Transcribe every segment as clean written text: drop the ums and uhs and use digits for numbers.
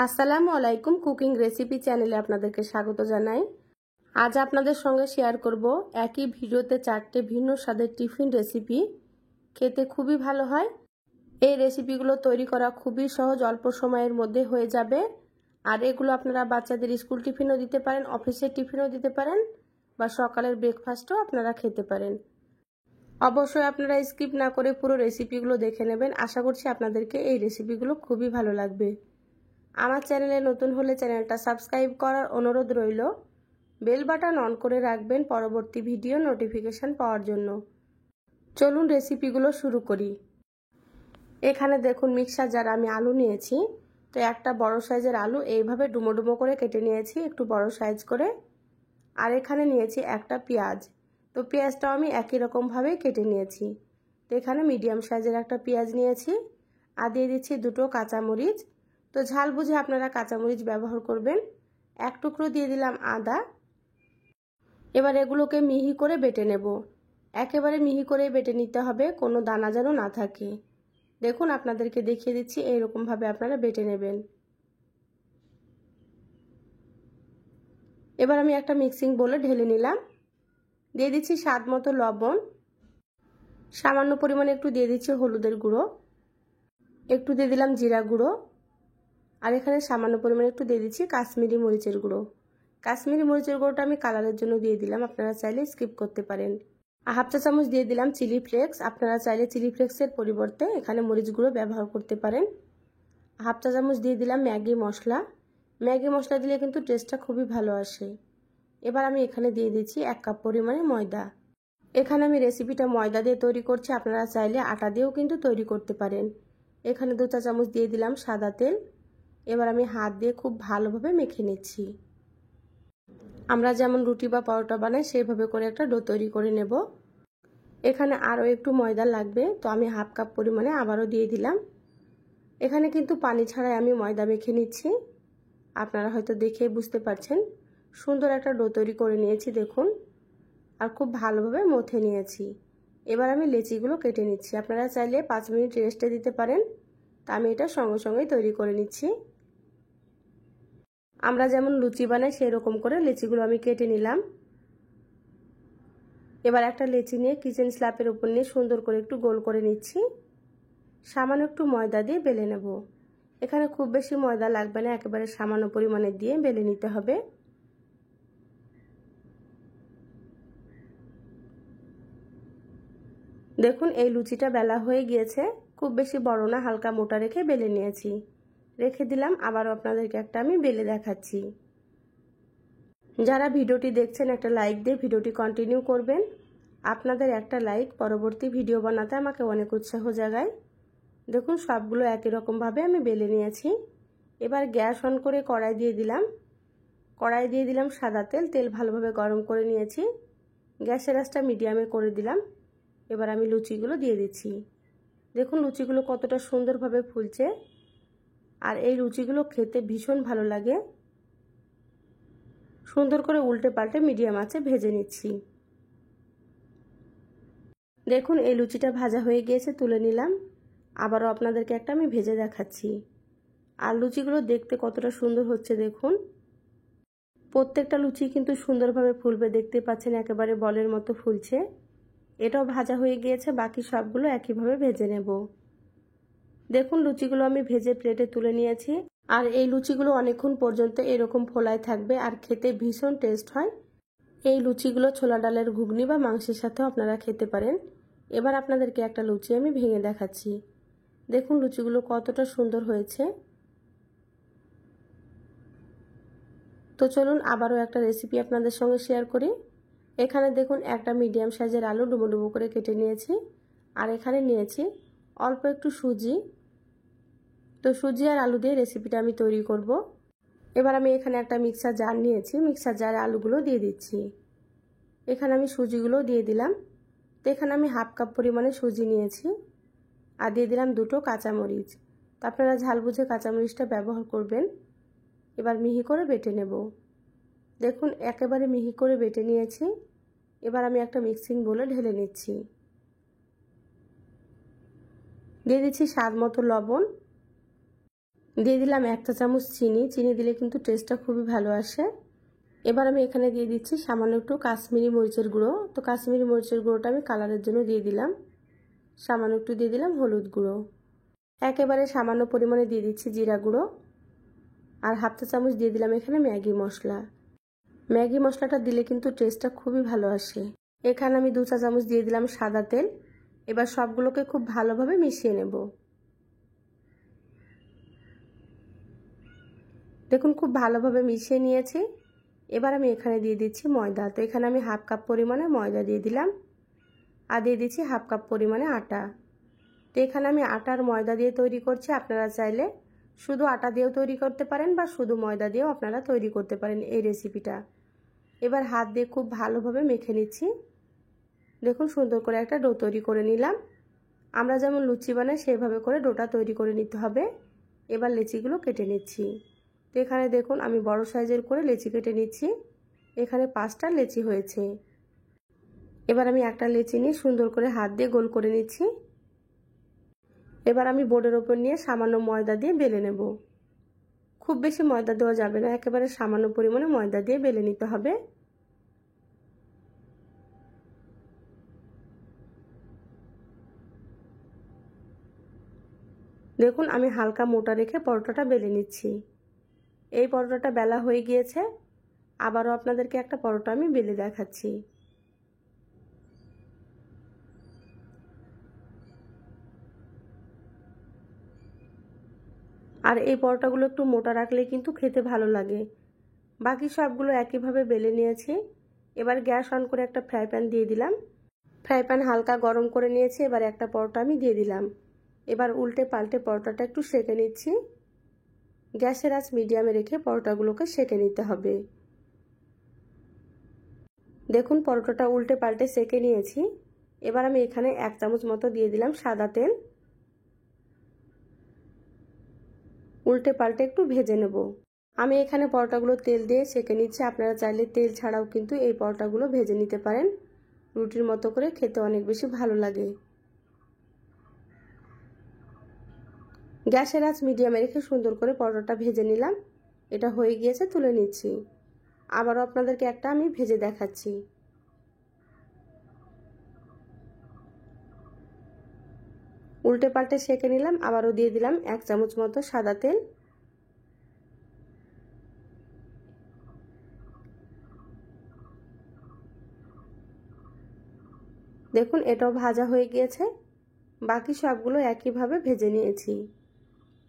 আসসালামু আলাইকুম। Cooking recipe চ্যানেলে আপনাদেরকে স্বাগত জানাই। আজ আপনাদের সঙ্গে শেয়ার করব একই ভিডিওতে 4টে ভিন্ন স্বাদের টিফিন রেসিপি। খেতে খুবই ভালো হয়। এই রেসিপিগুলো তৈরি করা খুবই সহজ, অল্প সময়ের মধ্যে হয়ে যাবে। আর এগুলো আপনারা বাচ্চাদের স্কুল টিফিনও দিতে পারেন, অফিসের টিফিনও দিতে পারেন, বা সকালের ব্রেকফাস্টও আপনারা খেতে পারেন। অবশ্যই আপনারা স্কিপ না করে পুরো রেসিপিগুলো দেখে নেবেন। আশা করছি আপনাদেরকে এই রেসিপিগুলো খুবই ভালো লাগবে। আমার চ্যানেলে নতুন হলে চ্যানেলটা সাবস্ক্রাইব করার অনুরোধ রইল। বেল বাটন অন করে রাখবেন পরবর্তী ভিডিও নোটিফিকেশন পাওয়ার জন্য। চলুন রেসিপিগুলো শুরু করি। এখানে দেখুন মিক্সার জারে আমি আলু নিয়েছি। তো একটা বড় সাইজের আলু এইভাবে ডুমো ডুমো করে কেটে নিয়েছি, একটু বড় সাইজ করে। আর এখানে নিয়েছি একটা পেঁয়াজ। তো পেঁয়াজটাও আমি একই রকমভাবেই কেটে নিয়েছি। তো এখানে মিডিয়াম সাইজের একটা পেঁয়াজ নিয়েছি। আর দিয়ে দিচ্ছি দুটো কাঁচামরিচ। তো ঝাল বুঝে আপনারা কাঁচামরিচ ব্যবহার করবেন। এক টুকরো দিয়ে দিলাম আদা। এবার এগুলোকে মিহি করে বেটে নেব। একেবারে মিহি করে বেটে নিতে হবে, কোনো দানা যেন না থাকে। দেখুন আপনাদেরকে দেখিয়ে দিচ্ছি, এইরকমভাবে আপনারা বেটে নেবেন। এবার আমি একটা মিক্সিং বোলে ঢেলে নিলাম। দিয়ে দিচ্ছি স্বাদ মতো লবণ, সামান্য পরিমাণে একটু দিয়ে দিচ্ছি হলুদের গুঁড়ো, একটু দিয়ে দিলাম জিরা গুঁড়ো, আর এখানে সামান্য পরিমাণে একটু দিয়ে দিচ্ছি কাশ্মীরি মরিচের গুঁড়ো। কাশ্মীরি মরিচের গুঁড়োটা আমি কালারের জন্য দিয়ে দিলাম, আপনারা চাইলে স্কিপ করতে পারেন। হাফ চা চামচ দিয়ে দিলাম চিলি ফ্লেক্স। আপনারা চাইলে চিলি ফ্লেক্সের পরিবর্তে এখানে মরিচ গুঁড়ো ব্যবহার করতে পারেন। হাফ চা চামচ দিয়ে দিলাম ম্যাগি মশলা। ম্যাগি মশলা দিলে কিন্তু টেস্টটা খুবই ভালো আসে। এবার আমি এখানে দিয়ে দিচ্ছি 1 কাপ পরিমাণে ময়দা। এখানে আমি রেসিপিটা ময়দা দিয়ে তৈরি করছি, আপনারা চাইলে আটা দিয়েও কিন্তু তৈরি করতে পারেন। এখানে 2 চা চামচ দিয়ে দিলাম সাদা তেল। এবার আমি হাত দিয়ে খুব ভালোভাবে মেখে নিচ্ছি। আমরা যেমন রুটি বা পরোটা বানাই সেইভাবে করে একটা ডো তৈরি করে নেব। এখানে আরও একটু ময়দা লাগবে, তো আমি হাফ কাপ পরিমাণে আবারও দিয়ে দিলাম। এখানে কিন্তু পানি ছাড়াই আমি ময়দা মেখে নিচ্ছি। আপনারা হয়তো দেখেই বুঝতে পারছেন। সুন্দর একটা ডো তৈরি করে নিয়েছি দেখুন, আর খুব ভালোভাবে মথে নিয়েছি। এবার আমি লেচিগুলো কেটে নিচ্ছি। আপনারা চাইলে 5 মিনিট রেস্টে দিতে পারেন। তা আমি এটা সঙ্গে সঙ্গেই তৈরি করে নিচ্ছি। আমরা যেমন লুচি বানাই সেই রকম করে লেচিগুলো আমি কেটে নিলাম। এবার একটা লেচি নিয়ে কিচেন স্ল্যাপের উপর নিয়ে সুন্দর করে একটু গোল করে নিচ্ছি। সামান্য একটু ময়দা দিয়ে বেলে নেব। এখানে খুব বেশি ময়দা লাগবে না, একেবারে সামান্য পরিমাণে দিয়ে বেলে নিতে হবে। দেখুন এই লুচিটা বেলা হয়ে গিয়েছে। খুব বেশি বড় না, হালকা মোটা রেখে বেলে নিয়েছি। রেখে দিলাম। আবারও আপনাদেরকে একটা আমি বেলে দেখাচ্ছি। যারা ভিডিওটি দেখছেন একটা লাইক দিয়ে ভিডিওটি কন্টিনিউ করবেন। আপনাদের একটা লাইক পরবর্তী ভিডিও বানাতে আমাকে অনেক উৎসাহ জাগায়। দেখুন সবগুলো একই রকমভাবে আমি বেলে নিয়েছি। এবার গ্যাস অন করে কড়াই দিয়ে দিলাম। কড়াই দিয়ে দিলাম সাদা তেল। তেল ভালোভাবে গরম করে নিয়েছি। গ্যাসের আঁচটা মিডিয়ামে করে দিলাম। এবার আমি লুচিগুলো দিয়ে দিচ্ছি। দেখুন লুচিগুলো কতটা সুন্দরভাবে ফুলছে, আর এই লুচিগুলো খেতে ভীষণ ভালো লাগে। সুন্দর করে উল্টে পাল্টে মিডিয়াম আঁচে ভেজে নিচ্ছি। দেখুন এই লুচিটা ভাজা হয়ে গিয়েছে, তুলে নিলাম। আবারও আপনাদেরকে একটা আমি ভেজে দেখাচ্ছি। আর লুচিগুলো দেখতে কতটা সুন্দর হচ্ছে দেখুন। প্রত্যেকটা লুচি কিন্তু সুন্দরভাবে ফুলবে, দেখতে পাচ্ছেন একেবারে বলের মতো ফুলছে। এটাও ভাজা হয়ে গিয়েছে, বাকি সবগুলো একইভাবে ভেজে নেব। দেখুন লুচিগুলো আমি ভেজে প্লেটে তুলে নিয়েছি। আর এই লুচিগুলো অনেকক্ষণ পর্যন্ত এরকম ফোলায় থাকবে, আর খেতে ভীষণ টেস্ট হয়। এই লুচিগুলো ছোলা ডালের ঘুগনি বা মাংসের সাথেও আপনারা খেতে পারেন। এবার আপনাদেরকে একটা লুচি আমি ভেঙে দেখাচ্ছি। দেখুন লুচিগুলো কতটা সুন্দর হয়েছে। তো চলুন আবারও একটা রেসিপি আপনাদের সঙ্গে শেয়ার করি। এখানে দেখুন একটা মিডিয়াম সাইজের আলু ডুবো ডুবো করে কেটে নিয়েছি। আর এখানে নিয়েছি অল্প একটু সুজি। তো সুজি আর আলু দিয়ে রেসিপিটা আমি তৈরি করব। এবার আমি এখানে একটা মিক্সার জার নিয়েছি। মিক্সার জারে আলুগুলো দিয়ে দিচ্ছি। এখানে আমি সুজিগুলো দিয়ে দিলাম। তো এখানে আমি হাফ কাপ পরিমাণে সুজি নিয়েছি। আর দিয়ে দিলাম দুটো কাঁচামরিচ। তো আপনারা ঝাল বুঝে কাঁচামরিচটা ব্যবহার করবেন। এবার মিহি করে বেটে নেব। দেখুন একেবারে মিহি করে বেটে নিয়েছি। এবার আমি একটা মিক্সিং বোলে ঢেলে নিচ্ছি। দিয়ে দিচ্ছি স্বাদ মতো লবণ। দিয়ে দিলাম 1 চা চামচ চিনি। চিনি দিলে কিন্তু টেস্টটা খুবই ভালো আসে। এবার আমি এখানে দিয়ে দিচ্ছি সামান্য একটু কাশ্মীরি মরিচের গুঁড়ো। তো কাশ্মীরি মরিচের গুঁড়োটা আমি কালারের জন্য দিয়ে দিলাম। সামান্য একটু দিয়ে দিলাম হলুদ গুঁড়ো। একেবারে সামান্য পরিমাণে দিয়ে দিচ্ছি জিরা গুঁড়ো। আর হাফ চা চামচ দিয়ে দিলাম এখানে ম্যাগি মশলা। ম্যাগি মশলাটা দিলে কিন্তু টেস্টটা খুবই ভালো আসে। এখানে আমি 2 চা চামচ দিয়ে দিলাম সাদা তেল। এবার সবগুলোকে খুব ভালোভাবে মিশিয়ে নেব। দেখুন খুব ভালোভাবে মিশিয়ে নিয়েছি। এবার আমি এখানে দিয়ে দিচ্ছি ময়দা। তো এখানে আমি হাফ কাপ পরিমাণে ময়দা দিয়ে দিলাম আর দিয়ে দিচ্ছি হাফ কাপ পরিমাণে আটা। তো এখানে আমি আটা আর ময়দা দিয়ে তৈরি করছি। আপনারা চাইলে শুধু আটা দিয়েও তৈরি করতে পারেন বা শুধু ময়দা দিয়েও আপনারা তৈরি করতে পারেন এই রেসিপিটা। এবার হাত দিয়ে খুব ভালোভাবে মেখে নিচ্ছি। দেখুন সুন্দর করে একটা ডো তৈরি করে নিলাম। আমরা যেমন লুচি বানাই সেভাবে করে ডোটা তৈরি করে নিতে হবে। এবার লেচিগুলো কেটে নিচ্ছি। তো এখানে দেখুন আমি বড় সাইজের করে লেচি কেটে নিচ্ছি। এখানে 5টা লেচি হয়েছে। এবার আমি একটা লেচি নিয়ে সুন্দর করে হাত দিয়ে গোল করে নিচ্ছি। এবার আমি বোর্ডের ওপর নিয়ে সামান্য ময়দা দিয়ে বেলে নেব। খুব বেশি ময়দা দেওয়া যাবে না, একেবারে সামান্য পরিমাণে ময়দা দিয়ে বেলে নিতে হবে। দেখুন আমি হালকা মোটা রেখে পরোটাটা বেলে নিচ্ছি। এই পরোটাটা বেলা হয়ে গিয়েছে। আবারও আপনাদেরকে একটা পরোটা আমি বেলে দেখাচ্ছি। আর এই পরোটাগুলো একটু মোটা রাখলে কিন্তু খেতে ভালো লাগে। বাকি সবগুলো একইভাবে বেলে নিয়েছি। এবার গ্যাস অন করে একটা ফ্রাই প্যান দিয়ে দিলাম। ফ্রাই প্যান হালকা গরম করে নিয়েছি। এবার একটা পরোটা আমি দিয়ে দিলাম। এবার উল্টে পাল্টে পরোটাটা একটু সেঁকে নিচ্ছি। গ্যাসের আঁচ মিডিয়ামে রেখে পরোটাগুলোকে সেঁকে নিতে হবে। দেখুন পরোটাটা উল্টে পাল্টে সেঁকে নিয়েছি। এবার আমি এখানে 1 চামচ মতো দিয়ে দিলাম সাদা তেল। উল্টে পাল্টে একটু ভেজে নেব। আমি এখানে পরোটাগুলো তেল দিয়ে সেঁকে নিচ্ছি। আপনারা চাইলে তেল ছাড়াও কিন্তু এই পরোটাগুলো ভেজে নিতে পারেন। রুটির মতো করে খেতে অনেক বেশি ভালো লাগে। গ্যাসের আঁচ মিডিয়ামে রেখে সুন্দর করে পরোটাটা ভেজে নিলাম। এটা হয়ে গিয়েছে, তুলে নিচ্ছি। আবারও আপনাদেরকে একটা আমি ভেজে দেখাচ্ছি। উল্টে পাল্টে সেঁকে নিলাম। আবারও দিয়ে দিলাম 1 চামচ মতো সাদা তেল। দেখুন এটাও ভাজা হয়ে গিয়েছে। বাকি সবগুলো একইভাবে ভেজে নিয়েছি।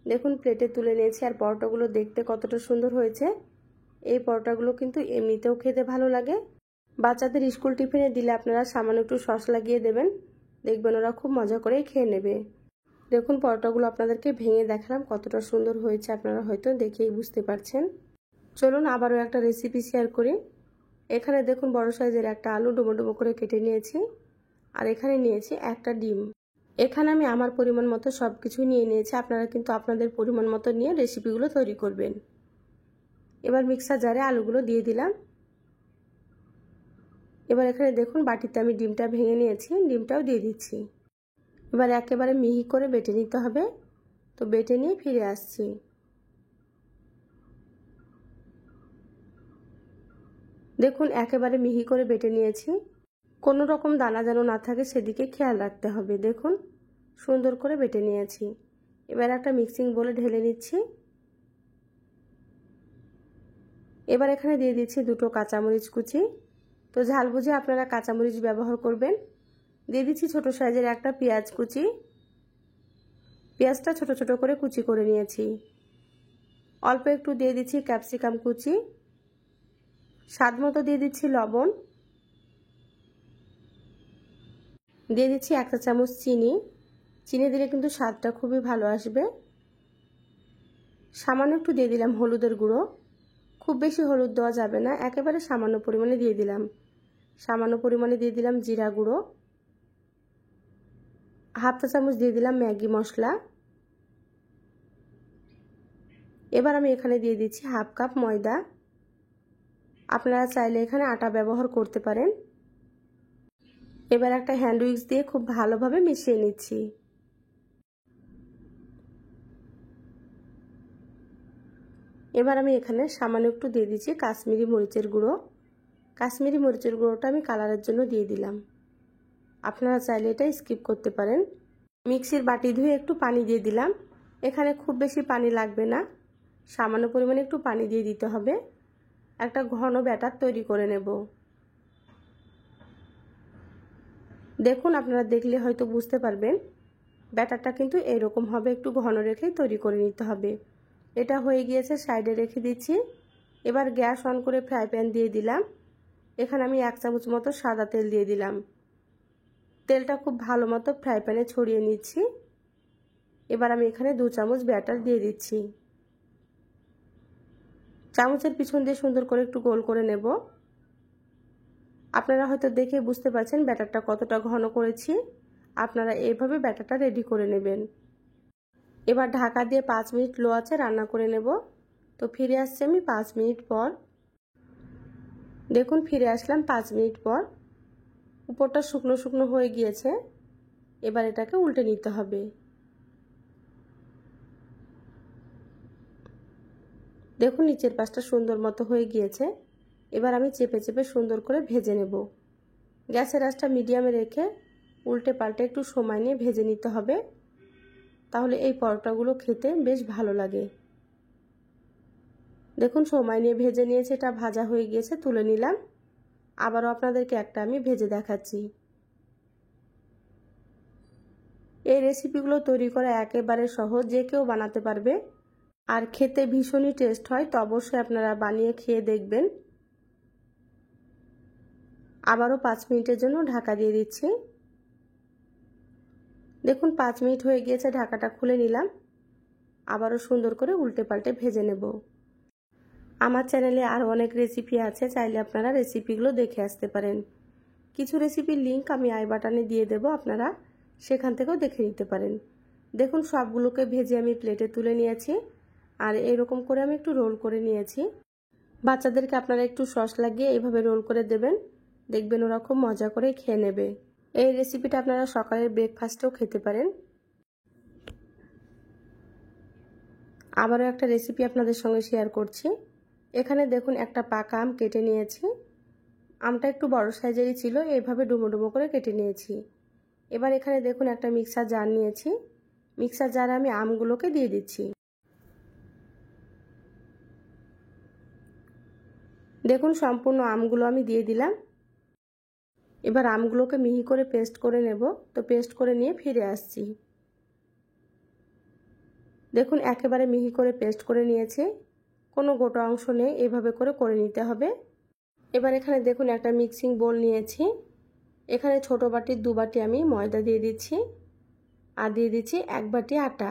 দেখুন প্লেটে তুলে নিয়েছি। আর পরোটাগুলো দেখতে কতটা সুন্দর হয়েছে। এই পরোটাগুলো কিন্তু এমনিতেও খেতে ভালো লাগে। বাচ্চাদের স্কুল টিফিনে দিলে আপনারা সামান্য একটু সস লাগিয়ে দেবেন, দেখবেন ওরা খুব মজা করেই খেয়ে নেবে। দেখুন পরোটাগুলো আপনাদেরকে ভেঙে দেখালাম কতটা সুন্দর হয়েছে, আপনারা হয়তো দেখেই বুঝতে পারছেন। চলুন আবারও একটা রেসিপি শেয়ার করি। এখানে দেখুন বড় সাইজের একটা আলু ডুমো ডুমো করে কেটে নিয়েছি। আর এখানে নিয়েছি একটা ডিম। এখানে আমি আমার পরিমাণ মতো সব কিছু নিয়ে নিয়েছি। আপনারা কিন্তু আপনাদের পরিমাণ মতো নিয়ে রেসিপিগুলো তৈরি করবেন। এবার মিক্সার জারে আলুগুলো দিয়ে দিলাম। এবার এখানে দেখুন বাটিতে আমি ডিমটা ভেঙে নিয়েছি, ডিমটাও দিয়ে দিচ্ছি। এবার একেবারে মিহি করে বেটে নিতে হবে। তো বেটে নিয়ে ফিরে আসছি। দেখুন একেবারে মিহি করে বেটে নিয়েছি। কোনো রকম দানা যেন না থাকে সেদিকে খেয়াল রাখতে হবে। দেখুন সুন্দর করে বেটে নিয়েছি। এবার একটা মিক্সিং বোলে ঢেলে নিচ্ছি। এবার এখানে দিয়ে দিচ্ছি 2টো কাঁচামরিচ কুচি। তো ঝাল বুঝে আপনারা কাঁচামরিচ ব্যবহার করবেন। দিয়ে দিচ্ছি ছোট সাইজের একটা পেঁয়াজ কুচি। পেঁয়াজটা ছোট ছোট করে কুচি করে নিয়েছি। অল্প একটু দিয়ে দিচ্ছি ক্যাপসিকাম কুচি। স্বাদ মতো দিয়ে দিচ্ছি লবণ। দিয়ে দিচ্ছি 1 চা চামচ চিনি। চিনি দিলে কিন্তু স্বাদটা খুবই ভালো আসবে। সামান্য একটু দিয়ে দিলাম হলুদের গুঁড়ো। খুব বেশি হলুদ দেওয়া যাবে না, একেবারে সামান্য পরিমাণে দিয়ে দিলাম। সামান্য পরিমাণে দিয়ে দিলাম জিরা গুঁড়ো। হাফ চা চামচ দিয়ে দিলাম ম্যাগি মশলা। এবার আমি এখানে দিয়ে দিচ্ছি হাফ কাপ ময়দা। আপনারা চাইলে এখানে আটা ব্যবহার করতে পারেন। এবার একটা হ্যান্ড উইক্স দিয়ে খুব ভালোভাবে মিশিয়ে নিচ্ছি। এবার আমি এখানে সামান্য একটু দিয়ে দিচ্ছি কাশ্মীরি মরিচের গুঁড়ো। কাশ্মীরি মরিচের গুঁড়োটা আমি কালারের জন্য দিয়ে দিলাম, আপনারা চাইলে এটা স্কিপ করতে পারেন। মিক্সির বাটি ধুয়ে একটু পানি দিয়ে দিলাম। এখানে খুব বেশি পানি লাগবে না, সামান্য পরিমাণে একটু পানি দিয়ে দিতে হবে। একটা ঘন ব্যাটার তৈরি করে নেব। দেখুন, আপনারা দেখলে হয়তো বুঝতে পারবেন ব্যাটারটা কিন্তু এরকম হবে, একটু ঘন রেখেই তৈরি করে নিতে হবে। এটা হয়ে গিয়েছে, সাইডে রেখে দিচ্ছি। এবার গ্যাস অন করে ফ্রাই প্যান দিয়ে দিলাম। এখানে আমি 1 চামচ মতো সাদা তেল দিয়ে দিলাম। তেলটা খুব ভালো মতো ফ্রাই প্যানে ছড়িয়ে নিচ্ছি। এবার আমি এখানে 2 চামচ ব্যাটার দিয়ে দিচ্ছি। চামচের পিছন দিয়ে সুন্দর করে একটু গোল করে নেব। আপনারা হয়তো দেখে বুঝতে পারছেন ব্যাটারটা কতটা ঘন করেছি। আপনারা এইভাবে ব্যাটারটা রেডি করে নেবেন। এবার ঢাকা দিয়ে 5 মিনিট লো আঁচে রান্না করে নেব। তো ফিরে আসছি আমি 5 মিনিট পর। দেখুন, ফিরে আসলাম 5 মিনিট পর। উপরটা শুকনো শুকনো হয়ে গিয়েছে। এবার এটাকে উল্টে নিতে হবে। দেখুন, নিচের পাশটা সুন্দর মতো হয়ে গিয়েছে। এবার আমি চেপে চেপে সুন্দর করে ভেজে নেব। গ্যাসের আঁচটা মিডিয়ামে রেখে উল্টে পাল্টে একটু সময় নিয়ে ভেজে নিতে হবে, তাহলে এই পরোটাগুলো খেতে বেশ ভালো লাগে। দেখুন, সময় নিয়ে ভেজে নিয়েছে, এটা ভাজা হয়ে গিয়েছে, তুলে নিলাম। আবারও আপনাদেরকে একটা আমি ভেজে দেখাচ্ছি। এই রেসিপিগুলো তৈরি করা একেবারে সহজ, যে কেউ বানাতে পারবে, আর খেতে ভীষণই টেস্ট হয়। তো অবশ্যই আপনারা বানিয়ে খেয়ে দেখবেন। আবারও 5 মিনিটের জন্য ঢাকা দিয়ে দিচ্ছি। দেখুন, 5 মিনিট হয়ে গিয়েছে, ঢাকাটা খুলে নিলাম। আবারও সুন্দর করে উল্টে পাল্টে ভেজে নেব। আমার চ্যানেলে আরও অনেক রেসিপি আছে, চাইলে আপনারা রেসিপিগুলো দেখে আসতে পারেন। কিছু রেসিপির লিংক আমি আই বাটনে দিয়ে দেব, আপনারা সেখান থেকেও দেখে নিতে পারেন। দেখুন, সবগুলোকে ভেজে আমি প্লেটে তুলে নিয়েছি, আর এরকম করে আমি একটু রোল করে নিয়েছি। বাচ্চাদেরকে আপনারা একটু সস লাগিয়ে এইভাবে রোল করে দেবেন, দেখবেন ওরা খুব মজা করে খেয়ে নেবে। এই রেসিপিটা আপনারা সকালের ব্রেকফাস্টেও খেতে পারেন। আবারও একটা রেসিপি আপনাদের সঙ্গে শেয়ার করছি। এখানে দেখুন, একটা পাকা আম কেটে নিয়েছি। আমটা একটু বড় সাইজেরই ছিল, এইভাবে ডুমো ডুমো করে কেটে নিয়েছি। এবার এখানে দেখুন একটা মিক্সার জার নিয়েছি। মিক্সার জারে আমি আমগুলোকে দিয়ে দিচ্ছি। দেখুন, সম্পূর্ণ আমগুলো আমি দিয়ে দিলাম। এবার আমগুলোকে মিহি করে পেস্ট করে নেব। তো পেস্ট করে নিয়ে ফিরে আসছি। দেখুন, একেবারে মিহি করে পেস্ট করে নিয়েছি, কোনো গোটা অংশ নেই, এভাবে করে নিতে হবে। এবার এখানে দেখুন একটা মিক্সিং বোল নিয়েছি। এখানে ছোট বাটির 2 বাটি আমি ময়দা দিয়ে দিচ্ছি, আর দিয়ে দিচ্ছি 1 বাটি আটা।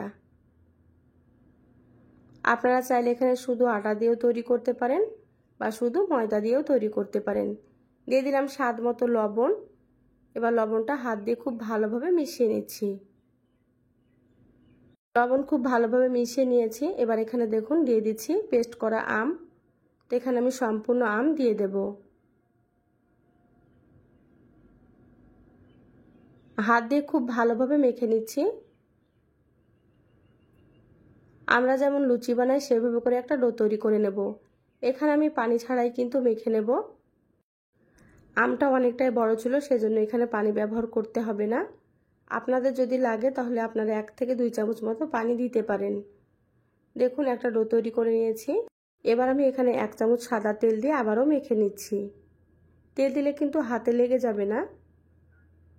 আপনারা চাইলে এখানে শুধু আটা দিয়েও তৈরি করতে পারেন, বা শুধু ময়দা দিয়েও তৈরি করতে পারেন। দিয়ে দিলাম স্বাদ মতো লবণ। এবার লবণটা হাত দিয়ে খুব ভালোভাবে মিশিয়ে নিচ্ছি। লবণ খুব ভালোভাবে মিশিয়ে নিয়েছি। এবার এখানে দেখুন দিয়ে দিচ্ছি পেস্ট করা আম। তো এখানে আমি সম্পূর্ণ আম দিয়ে দেব। হাত দিয়ে খুব ভালোভাবে মেখে নিচ্ছি। আমরা যেমন লুচি বানাই সেভাবে করে একটা ডো তৈরি করে নেব। এখানে আমি পানি ছাড়াই কিন্তু মেখে নেব। আমটা অনেকটাই বড় ছিল, সেজন্য এখানে পানি ব্যবহার করতে হবে না। আপনাদের যদি লাগে তাহলে আপনারা 1 থেকে 2 চামচ মতো পানি দিতে পারেন। দেখুন, একটা ডো তৈরি করে নিয়েছি। এবার আমি এখানে 1 চামচ সাদা তেল দিয়ে আবারও মেখে নিচ্ছি। তেল দিলে কিন্তু হাতে লেগে যাবে না।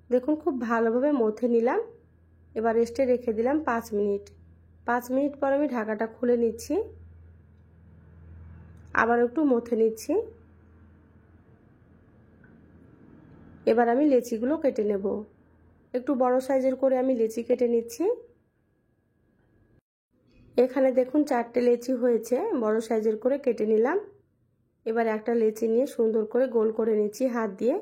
দেখুন, খুব ভালোভাবে মথে নিলাম। এবার রেস্টে রেখে দিলাম 5 মিনিট। 5 মিনিট পর আমি ঢাকাটা খুলে নিচ্ছি। আবার একটু মথে নিচ্ছি। এবার আমি লেচিগুলো কেটে নেব। একটু বড় সাইজের করে আমি লেচি কেটে নিচ্ছি। এখানে দেখুন 4টে লেচি হয়েছে, বড় সাইজের করে কেটে নিলাম। এবার একটা লেচি নিয়ে সুন্দর করে গোল করে নিচ্ছি হাত দিয়ে।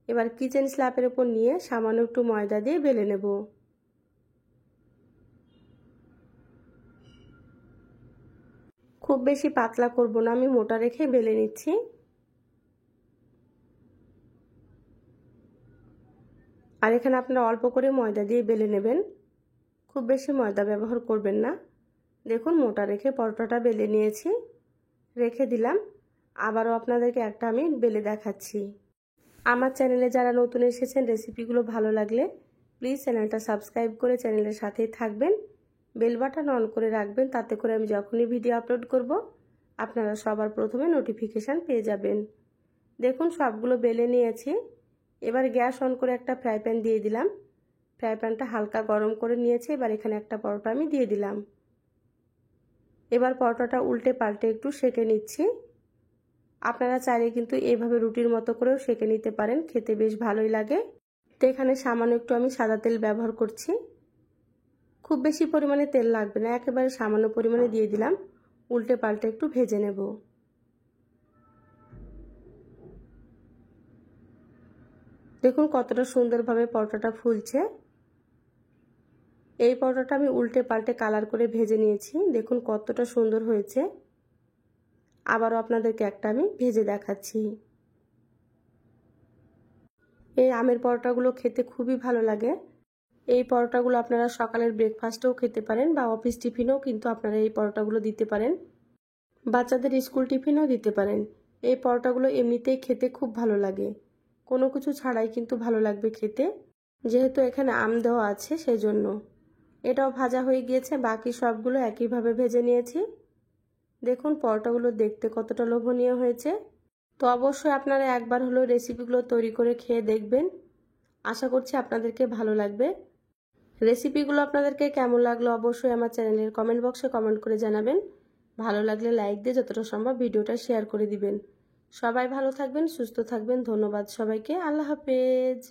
এবার কিচেন স্ল্যাপের উপর নিয়ে সামান্য একটু ময়দা দিয়ে বেলে নেব। খুব বেশি পাতলা করব না, আমি মোটা রেখে বেলে নিচ্ছি। আর এখানে আপনারা অল্প করে ময়দা দিয়ে বেলে নেবেন, খুব বেশি ময়দা ব্যবহার করবেন না। দেখুন মোটা রেখে পরোটাটা বেলে নিয়েছি, রেখে দিলাম। আবারও আপনাদেরকে একটা আমি বেলে দেখাচ্ছি। আমার চ্যানেলে যারা নতুন এসেছেন, রেসিপিগুলো ভালো লাগলে প্লিজ চ্যানেলটা সাবস্ক্রাইব করে চ্যানেলের সাথেই থাকবেন, বেল বাটন অন করে রাখবেন, তাতে করে আমি যখনই ভিডিও আপলোড করব আপনারা সবার প্রথমে নোটিফিকেশান পেয়ে যাবেন। দেখুন সবগুলো বেলে নিয়েছি। এবার গ্যাস অন করে একটা ফ্রাই প্যান দিয়ে দিলাম। ফ্রাই প্যানটা হালকা গরম করে নিয়েছি। এবার এখানে একটা পরোটা আমি দিয়ে দিলাম। এবার পরোটাটা উল্টে পাল্টে একটু সেঁকে নিচ্ছি। আপনারা চাইলে কিন্তু এইভাবে রুটির মতো করেও সেঁকে নিতে পারেন, খেতে বেশ ভালোই লাগে। তো এখানে সামান্য একটু আমি সাদা তেল ব্যবহার করছি। খুব বেশি পরিমাণে তেল লাগবে না, একেবারে সামান্য পরিমাণে দিয়ে দিলাম। উল্টে পাল্টে একটু ভেজে নেব। দেখুন কতটা সুন্দরভাবে পরোটাটা ফুলছে। এই পরোটাটা আমি উল্টে পাল্টে কালার করে ভেজে নিয়েছি। দেখুন কতটা সুন্দর হয়েছে। আবারও আপনাদেরকে একটা আমি ভেজে দেখাচ্ছি। এই আমের পরোটাগুলো খেতে খুবই ভালো লাগে। এই পরোটাগুলো আপনারা সকালের ব্রেকফাস্টেও খেতে পারেন বা অফিস টিফিনেও কিন্তু আপনারা এই পরোটাগুলো দিতে পারেন, বাচ্চাদের স্কুল টিফিনেও দিতে পারেন। এই পরোটাগুলো এমনিতেই খেতে খুব ভালো লাগে, কোনো কিছু ছাড়াই কিন্তু ভালো লাগবে খেতে, যেহেতু এখানে আম দেওয়া আছে সেজন্য। এটাও ভাজা হয়ে গিয়েছে, বাকি সবগুলো একইভাবে ভেজে নিয়েছি। দেখুন পরোটাগুলো দেখতে কতটা লোভনীয় হয়েছে। তো অবশ্যই আপনারা একবার হলেও রেসিপিগুলো তৈরি করে খেয়ে দেখবেন, আশা করছি আপনাদেরকে ভালো লাগবে। রেসিপিগুলো আপনাদেরকে কেমন লাগলো অবশ্যই আমার চ্যানেলের কমেন্ট বক্সে কমেন্ট করে জানাবেন। ভালো লাগলে লাইক দিয়ে যতটা সম্ভব ভিডিওটা শেয়ার করে দিবেন। সবাই ভালো থাকবেন, সুস্থ থাকবেন। ধন্যবাদ সবাইকে। আল্লাহ হাফেজ।